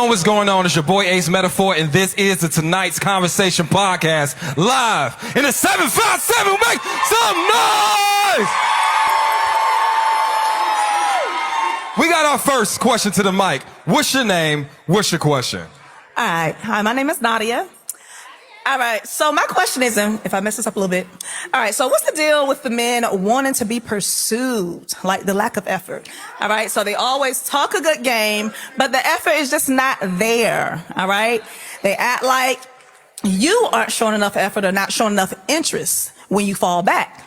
What's going on? It's your boy Ace Metaphor, and this is the Tonight's Conversation podcast, live in the 757. Make some noise! We got our first question to the mic. What's your name? What's your question? All right. Hi, my name is Nadia. All right. So my question is, if I mess this up a little bit. All right. So what's the deal with the men wanting to be pursued? Like the lack of effort. All right. So they always talk a good game, but the effort is just not there. All right. They act like you aren't showing enough effort or not showing enough interest when you fall back.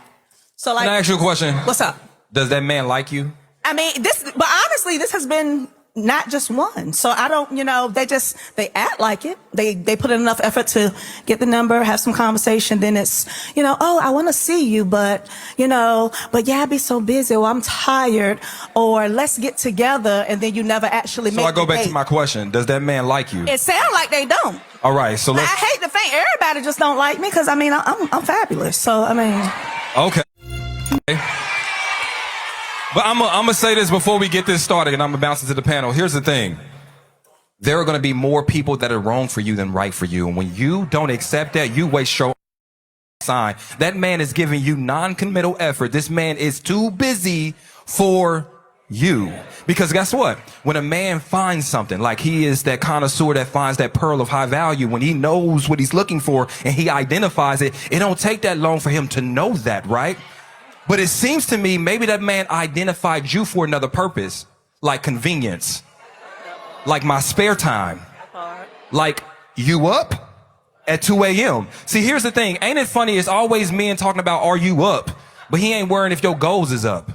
So like, can I ask you a question? What's up? Does that man like you? I mean, but honestly, this has been not just one. So I don't, they act like it. They put in enough effort to get the number, have some conversation. Then it's, oh, I want to see you, but yeah, I'd be so busy, or I'm tired, or let's get together. And then you never actually make it. So I go back to my question. Does that man like you? It sounds like they don't. All right. So let's. I hate to think everybody just don't like me because I'm fabulous. So, Okay. But I'm going to say this before we get this started, and I'm going to bounce into the panel. Here's the thing. There are going to be more people that are wrong for you than right for you. And when you don't accept that, you waste your sign. That man is giving you non-committal effort. This man is too busy for you. Because guess what? When a man finds something, like he is that connoisseur that finds that pearl of high value, when he knows what he's looking for and he identifies it, it don't take that long for him to know that, right? But it seems to me maybe that man identified you for another purpose, like convenience, like my spare time, like you up at 2 a.m. See, here's the thing. Ain't it funny? It's always men talking about, are you up? But he ain't worrying if your goals is up,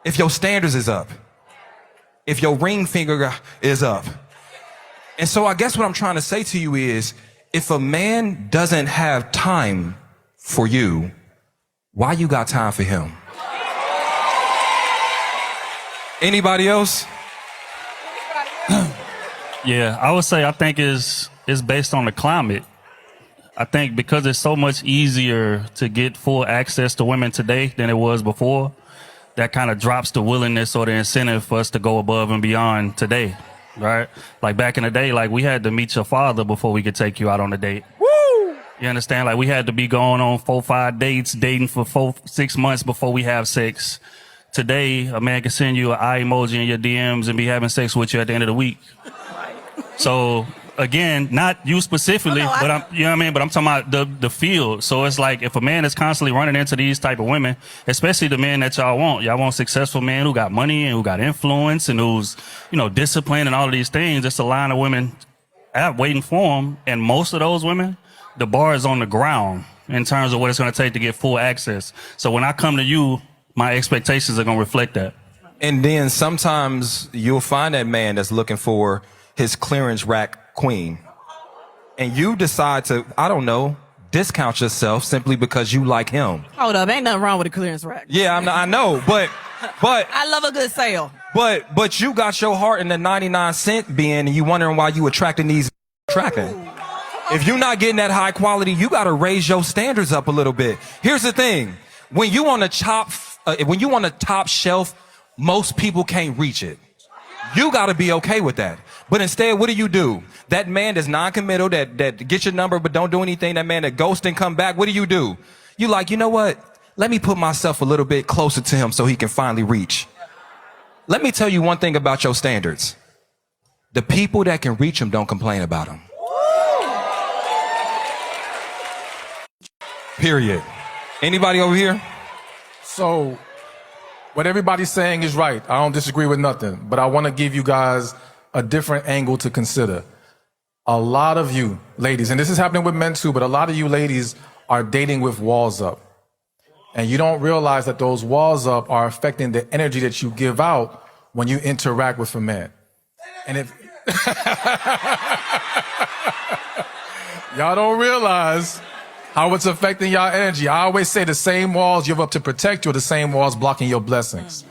if your standards is up, if your ring finger is up. And so I guess what I'm trying to say to you is, if a man doesn't have time for you, why you got time for him? Anybody else? Yeah, I would say I think it's based on the climate. I think because it's so much easier to get full access to women today than it was before, that kind of drops the willingness or the incentive for us to go above and beyond today, right? Like back in the day, like we had to meet your father before we could take you out on a date. You understand? Like we had to be going on 4-5 dates, dating for 4-6 months before we have sex. Today, a man can send you an eye emoji in your DMs and be having sex with you at the end of the week. So again, not you specifically, but I'm talking about the field. So it's like if a man is constantly running into these type of women, especially the men that y'all want successful men who got money and who got influence and who's, disciplined and all of these things. It's a line of women waiting for them. And most of those women, the bar is on the ground in terms of what it's going to take to get full access. So when I come to you, my expectations are going to reflect that. And then sometimes you'll find that man that's looking for his clearance rack queen. And you decide to, discount yourself simply because you like him. Hold up, ain't nothing wrong with a clearance rack. Yeah, I know, but I love a good sale. But you got your heart in the 99-cent bin and you wondering why you attracting these tracking. If you're not getting that high quality, you got to raise your standards up a little bit. Here's the thing. When you on the top shelf, most people can't reach it. You got to be okay with that. But instead, what do? That man that's non-committal, that gets your number but don't do anything, that man that ghosts and come back, what do? You like, you know what? Let me put myself a little bit closer to him so he can finally reach. Let me tell you one thing about your standards. The people that can reach him don't complain about him. Period. Anybody over here? So, what everybody's saying is right. I don't disagree with nothing, but I want to give you guys a different angle to consider. A lot of you ladies, and this is happening with men too, but a lot of you ladies are dating with walls up. And you don't realize that those walls up are affecting the energy that you give out when you interact with a man. And if y'all don't realize how it's affecting y'all energy. I always say the same walls you have up to protect you are the same walls blocking your blessings.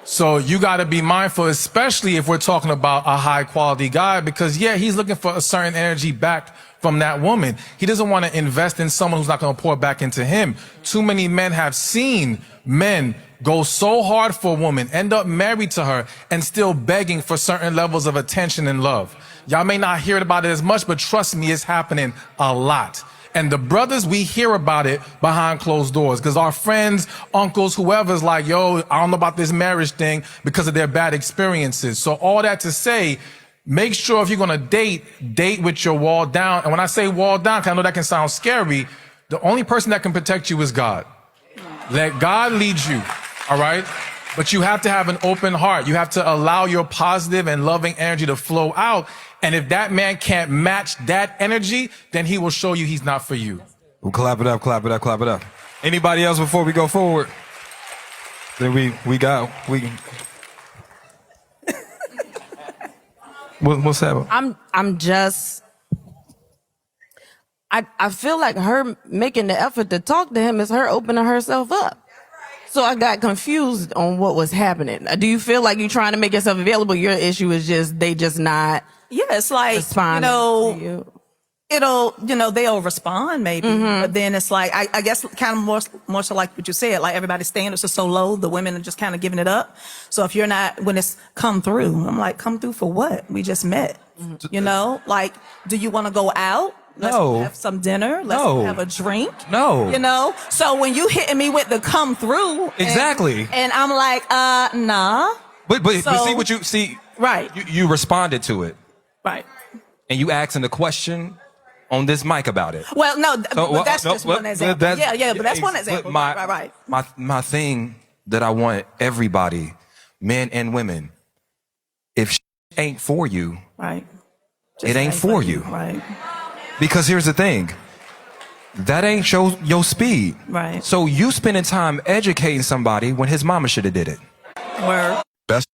So you got to be mindful, especially if we're talking about a high quality guy, because he's looking for a certain energy back from that woman. He doesn't want to invest in someone who's not going to pour back into him. Too many men have seen men go so hard for a woman, end up married to her, and still begging for certain levels of attention and love. Y'all may not hear about it as much, but trust me, it's happening a lot. And the brothers, we hear about it behind closed doors because our friends, uncles, whoever's like, yo, I don't know about this marriage thing because of their bad experiences. So all that to say, make sure if you're going to date with your wall down. And when I say wall down, 'cause I know that can sound scary, the only person that can protect you is God. Let God lead you, all right? But you have to have an open heart. You have to allow your positive and loving energy to flow out. And if that man can't match that energy, then he will show you he's not for you. Well, clap it up, clap it up, clap it up. Anybody else before we go forward? Then we got. What's happening? I'm just. I feel like her making the effort to talk to him is her opening herself up. So I got confused on what was happening. Do you feel like you're trying to make yourself available? Your issue is just they just not. Yeah, it's like, responding to you. They'll respond maybe, but then it's like, I guess kind of more so like what you said, like everybody's standards are so low, the women are just kind of giving it up. So if you're not, when it's come through, I'm like, come through for what? We just met, like, do you want to go out? Let's have some dinner. Let's have a drink. No. So when you hitting me with the come through. Exactly. And I'm like, nah. But see what you see. Right. You responded to it. Right. And you asking the question on this mic about it. Well, no, but that's just one example. But that's one example. Right. My thing that I want everybody, men and women, if ain't for you, right, it ain't for you. Right. Because here's the thing. That ain't your speed. Right. So you spending time educating somebody when his mama should have did it. Word. Best.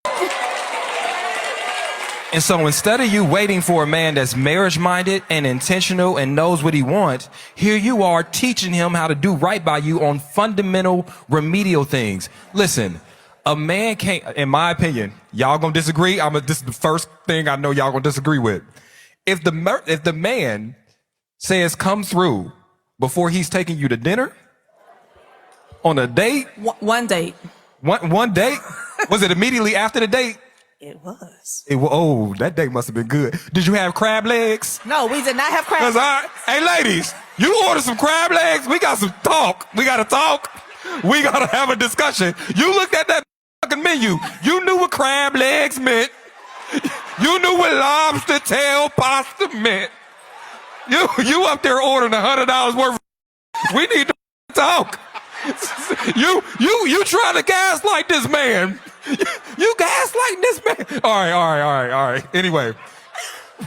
And so instead of you waiting for a man that's marriage-minded and intentional and knows what he wants, here you are teaching him how to do right by you on fundamental remedial things. Listen, a man can't, in my opinion, y'all gonna disagree. This is the first thing I know y'all gonna disagree with. If the man says come through before he's taking you to dinner, on a date, one date, one date, was it immediately after the date? It was. Oh, that date must have been good. Did you have crab legs? No, we did not have crab legs. Hey, ladies, you order some crab legs. We got some talk. We got to talk. We got to have a discussion. You looked at that fucking menu. You knew what crab legs meant. You knew what lobster tail pasta meant. You up there ordering $100 worth. We need to talk. You trying to gaslight this man. You gaslighting this man. All right. Anyway,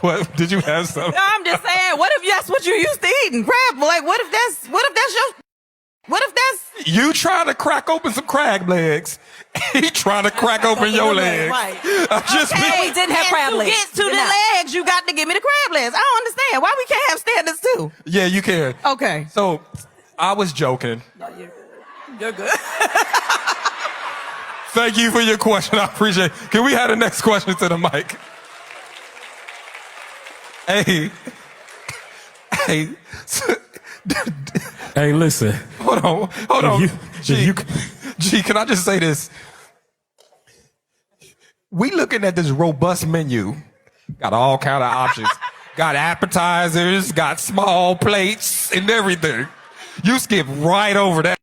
what did you have something? No, I'm just saying, what if that's what you used to eating? Crab, like what if that's you trying to crack open some crab legs? He trying to crack open your legs. Right. We didn't have crab legs. To get to the legs, you got to give me the crab legs. I don't understand why we can't have standards too. Yeah, you can. Okay. So I was joking. No, you're good. Thank you for your question. I appreciate it. Can we have the next question to the mic? Hey. Hey, listen. Hold on. G, can I just say this? We looking at this robust menu. Got all kind of options. Got appetizers, got small plates and everything. You skip right over that.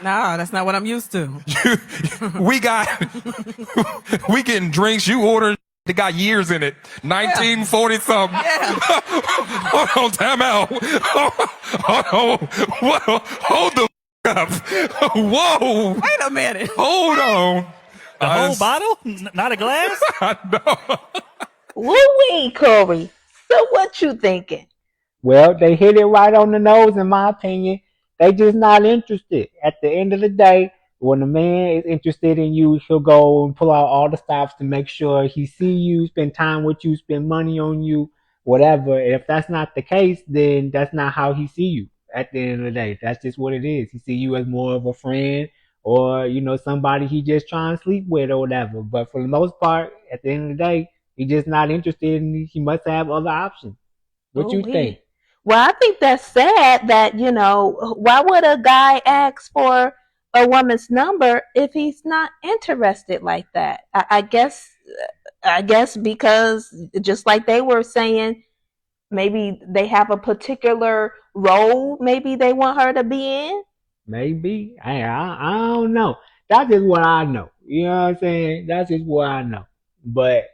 No, that's not what I'm used to. we getting drinks. You order. They got years in it. 1940 something. Yeah. Hold on, time out. Hold the up. Whoa. Wait a minute. Hold on. The whole bottle? Not a glass? I know. Woo-wee, Corey. So what you thinking? Well, they hit it right on the nose, in my opinion. They just not interested. At the end of the day, when a man is interested in you, he'll go and pull out all the stops to make sure he see you, spend time with you, spend money on you, whatever. And if that's not the case, then that's not how he see you. At the end of the day, that's just what it is. He see you as more of a friend or, somebody he just trying to sleep with or whatever. But for the most part, at the end of the day, he just not interested and he must have other options. What you think? Well, I think that's sad that, why would a guy ask for a woman's number if he's not interested like that? I guess because just like they were saying, maybe they have a particular role maybe they want her to be in. Maybe. I don't know. That's just what I know. You know what I'm saying? That's just what I know. But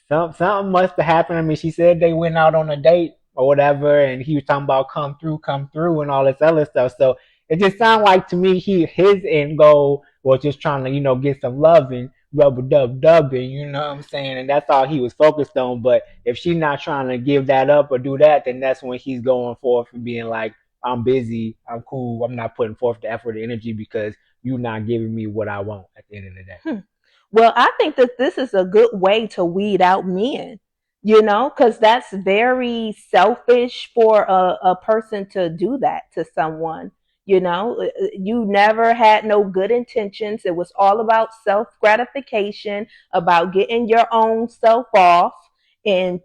something must have happened. I mean, she said they went out on a date or whatever, and he was talking about come through, and all this other stuff. So it just sounded like to me his end goal was just trying to get some loving, rubber dub dubbing. You know what I'm saying? And that's all he was focused on. But if she's not trying to give that up or do that, then that's when he's going forth and being like, I'm busy, I'm cool, I'm not putting forth the effort or energy because you're not giving me what I want at the end of the day. Well, I think that this is a good way to weed out men, because that's very selfish for a person to do that to someone. You never had no good intentions. It was all about self gratification, about getting your own self off, and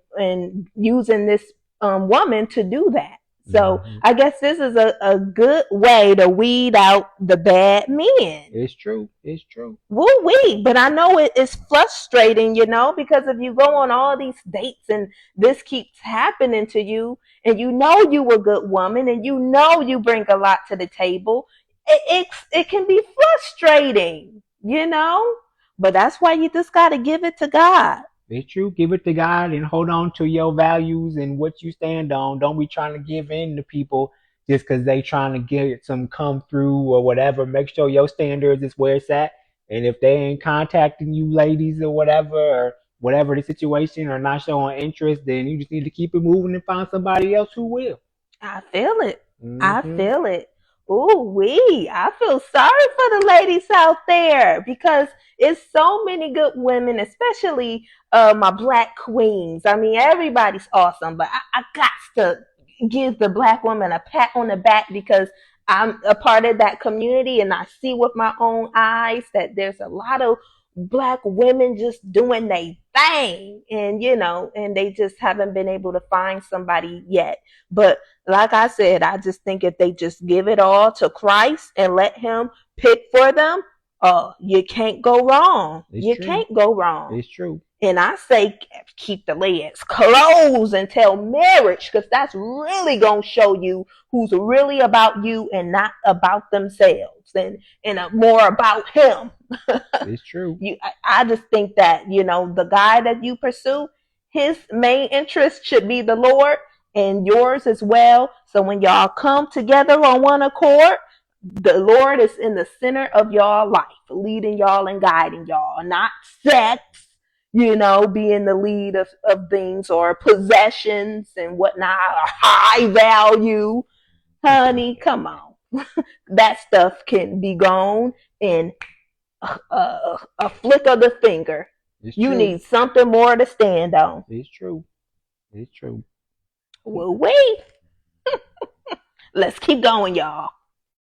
using this woman to do that. So I guess this is a good way to weed out the bad men. It's true. It's true. Woo-wee. But I know it's frustrating, because if you go on all these dates and this keeps happening to you, and you a good woman, and you bring a lot to the table, it can be frustrating, But that's why you just got to give it to God. It's true. Give it to God and hold on to your values and what you stand on. Don't be trying to give in to people just because they trying to get some come through or whatever. Make sure your standards is where it's at. And if they ain't contacting you ladies or whatever the situation, or not showing interest, then you just need to keep it moving and find somebody else who will. I feel it. I feel it. Ooh wee. I feel sorry for the ladies out there because it's so many good women, especially my black queens. I mean, everybody's awesome, but I got to give the black woman a pat on the back because I'm a part of that community and I see with my own eyes that there's a lot of black women just doing their thing, and they just haven't been able to find somebody yet. But like I said, I just think if they just give it all to Christ and let him pick for them, you can't go wrong. Can't go wrong. It's true. And I say keep the legs closed until marriage, because that's really going to show you who's really about you and not about themselves, and more about him. It's true. I just think that, the guy that you pursue, his main interest should be the Lord and yours as well. So when y'all come together on one accord, the Lord is in the center of y'all life, leading y'all and guiding y'all, not sex, being the lead of things, or possessions and whatnot, or high value. Honey, come on. That stuff can be gone in a flick of the finger. You need something more to stand on. It's true. It's true. Well, wait. Let's keep going, y'all.